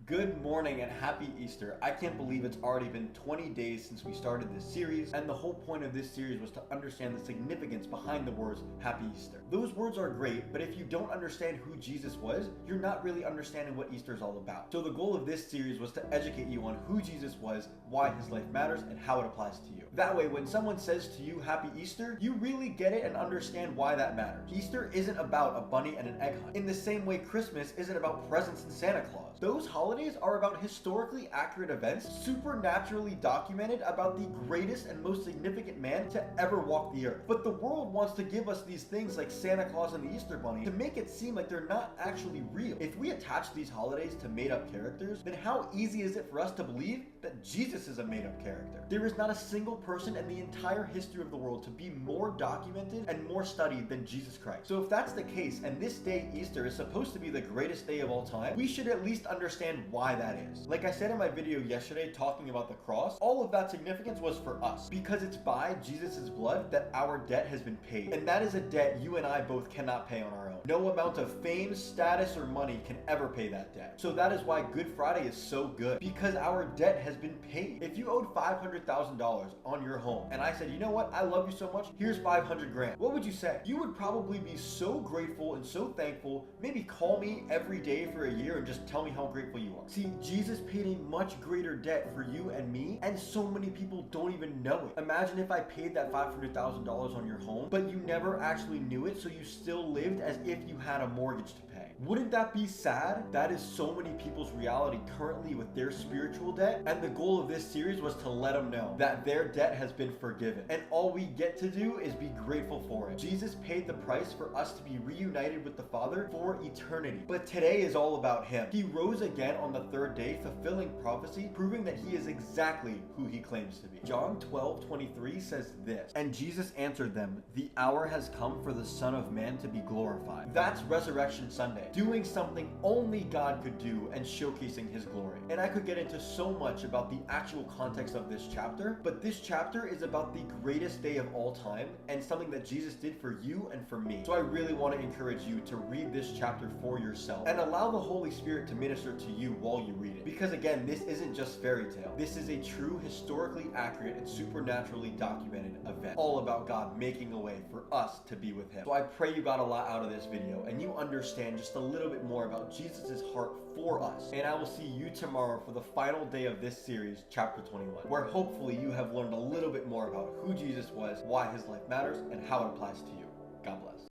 Good morning and happy Easter. I can't believe it's already been 20 days since we started this series, and the whole point of this series was to understand the significance behind the words Happy Easter. Those words are great, but if you don't understand who Jesus was, you're not really understanding what Easter is all about. So the goal of this series was to educate you on who Jesus was, why his life matters, and how it applies to you. That way, when someone says to you Happy Easter, you really get it and understand why that matters. Easter isn't about a bunny and an egg hunt, in the same way Christmas isn't about presents and Santa Claus. Those holidays are about historically accurate events, supernaturally documented about the greatest and most significant man to ever walk the earth. But the world wants to give us these things like Santa Claus and the Easter Bunny to make it seem like they're not actually real. If we attach these holidays to made-up characters, then how easy is it for us to believe that Jesus is a made-up character? There is not a single person in the entire history of the world to be more documented and more studied than Jesus Christ. So if that's the case, and this day, Easter, is supposed to be the greatest day of all time, we should at least understand why that is. Like I said in my video yesterday talking about the cross, all of that significance was for us, because it's by Jesus' blood that our debt has been paid. And that is a debt you and I both cannot pay on our own. No amount of fame, status, or money can ever pay that debt. So that is why Good Friday is so good, because our debt has been paid. If you owed $500,000 on your home, and I said, you know what, I love you so much, here's 500 grand, what would you say? You would probably be so grateful and so thankful, maybe call me every day for a year and just tell me how grateful you are. See, Jesus paid a much greater debt for you and me, and so many people don't even know it. Imagine if I paid that $500,000 on your home, but you never actually knew it, so you still lived as if you had a mortgage to pay. Wouldn't that be sad? That is so many people's reality currently with their spiritual debt, and the goal of this series was to let them know that their debt has been forgiven, and all we get to do is be grateful for it. Jesus paid the price for us to be reunited with the Father for eternity, but today is all about him. He rose again on the third day, fulfilling prophecy, proving that he is exactly who he claims to be. John 12:23 says this, "And Jesus answered them, 'The hour has come for the Son of Man to be glorified.'" That's Resurrection Sunday, doing something only God could do and showcasing his glory. And I could get into so much about the actual context of this chapter, but this chapter is about the greatest day of all time and something that Jesus did for you and for me. So I really want to encourage you to read this chapter for yourself and allow the Holy Spirit to minister to you while you read it. Because again, this isn't just fairy tale. This is a true, historically accurate, and supernaturally documented event, all about God making a way for us to be with him. So I pray you got a lot out of this video and you understand just a little bit more about Jesus' heart for us. And I will see you tomorrow for the final day of this series, chapter 21, where hopefully you have learned a little bit more about who Jesus was, why his life matters, and how it applies to you. God bless.